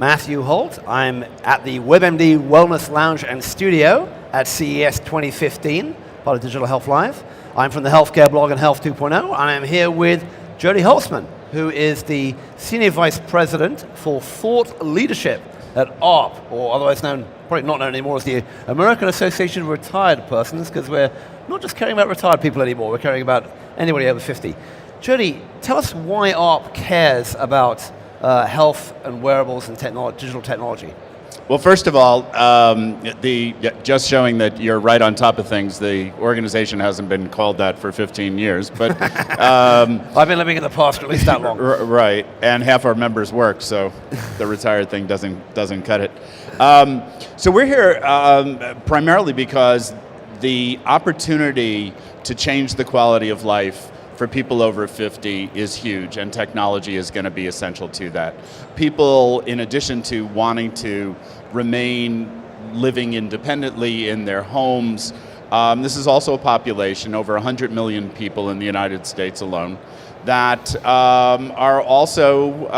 Matthew Holt. I'm at the WebMD Wellness Lounge and Studio at CES 2015, part of Digital Health Live. I'm from the healthcare blog and Health 2.0, and I'm here with Jody Holtzman, who is the Senior Vice President for Thought Leadership at AARP, or otherwise known, probably not known anymore as the American Association of Retired Persons, because we're not just caring about retired people anymore, we're caring about anybody over 50. Jody, tell us why AARP cares about health and wearables and digital technology. Well, first of all, just showing that you're right on top of things, the organization hasn't been called that for 15 years, but... I've been living in the past for at least that long. Right, and half our members work, so the retired thing doesn't cut it. So we're here primarily because the opportunity to change the quality of life for people over 50 is huge, and technology is going to be essential to that. People, in addition to wanting to remain living independently in their homes, this is also a population, over 100 million people in the United States alone, that are also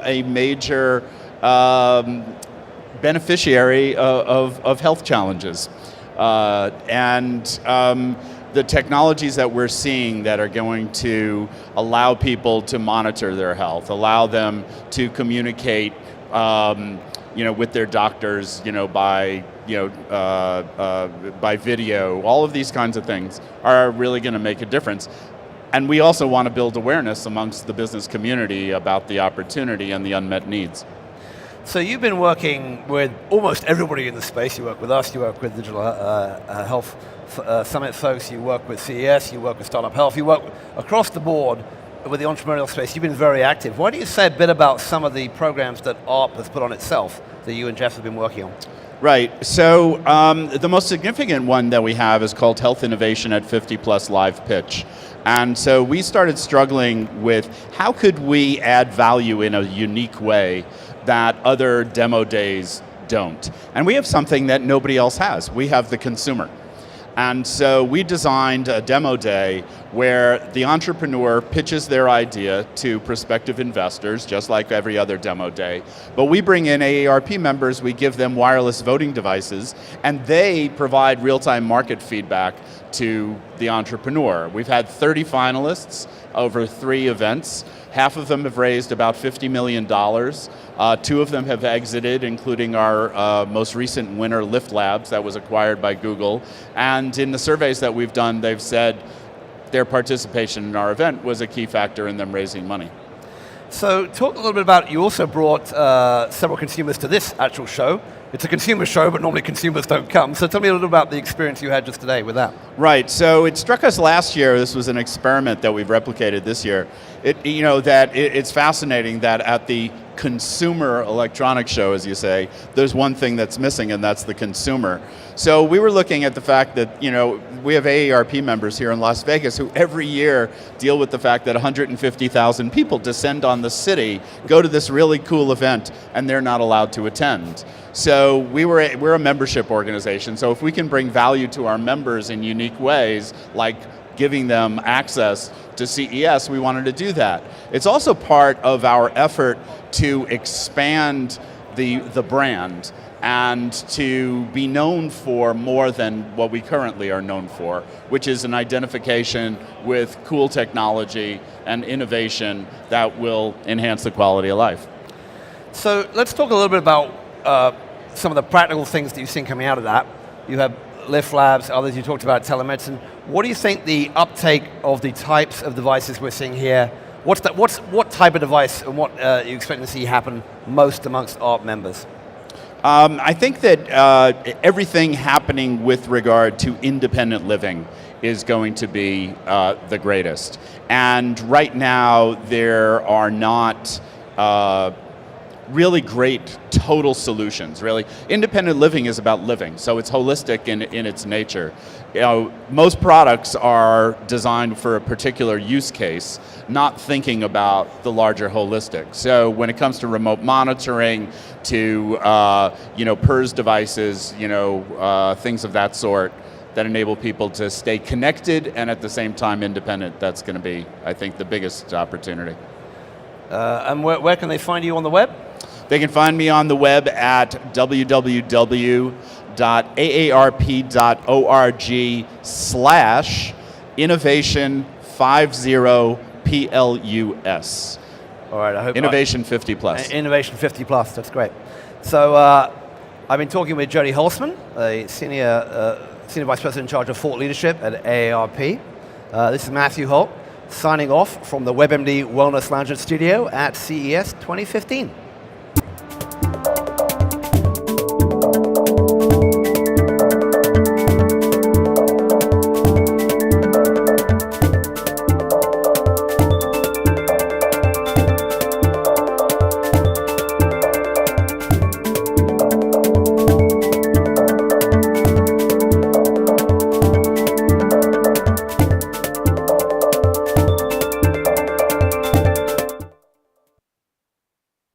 a major beneficiary of health challenges. The technologies that we're seeing that are going to allow people to monitor their health, allow them to communicate, with their doctors, by video, all of these kinds of things are really going to make a difference. And we also want to build awareness amongst the business community about the opportunity and the unmet needs. So you've been working with almost everybody in the space. You work with us, you work with Digital Health Summit folks, you work with CES, you work with Startup Health, you work across the board with the entrepreneurial space. You've been very active. Why don't you say a bit about some of the programs that AARP has put on itself that you and Jeff have been working on? Right, so the most significant one that we have is called Health Innovation at 50 Plus Live Pitch. And so we started struggling with how could we add value in a unique way that other demo days don't. And we have something that nobody else has. We have the consumer. And so we designed a demo day where the entrepreneur pitches their idea to prospective investors, just like every other demo day. But we bring in AARP members, we give them wireless voting devices, and they provide real-time market feedback to the entrepreneur. We've had 30 finalists over 3 events. Half of them have raised about $50 million. 2 of them have exited, including our most recent winner, Lyft Labs, that was acquired by Google. And in the surveys that we've done, they've said their participation in our event was a key factor in them raising money. So talk a little bit about, you also brought several consumers to this actual show. It's a consumer show, but normally consumers don't come. So tell me a little about the experience you had just today with that. Right, so it struck us last year, this was an experiment that we've replicated this year. It's fascinating that at the consumer electronics show, as you say, there's one thing that's missing, and that's the consumer. So we were looking at the fact that, we have AARP members here in Las Vegas who every year deal with the fact that 150,000 people descend on the city, go to this really cool event, and they're not allowed to attend. So we're a membership organization, so if we can bring value to our members in unique ways, like giving them access to CES, we wanted to do that. It's also part of our effort to expand the brand and to be known for more than what we currently are known for, which is an identification with cool technology and innovation that will enhance the quality of life. So let's talk a little bit about some of the practical things that you've seen coming out of that. You have Lyft Labs, others you talked about telemedicine. What do you think the uptake of the types of devices we're seeing here, what type of device and what you expect to see happen most amongst AARP members? I think that everything happening with regard to independent living is going to be the greatest. And right now there are not really great total solutions, really. Independent living is about living, so it's holistic in its nature. Most products are designed for a particular use case, not thinking about the larger holistic. So when it comes to remote monitoring, to PERS devices, things of that sort, that enable people to stay connected and at the same time independent, that's going to be, I think, the biggest opportunity. And where can they find you on the web? They can find me on the web at www.aarp.org/innovation50plus. All right, I hope Innovation 50 plus. Innovation 50 plus, that's great. So I've been talking with Jody Holtzman, a Senior Vice President in charge of thought leadership at AARP. This is Matthew Holt, signing off from the WebMD Wellness Lounge and Studio at CES 2015.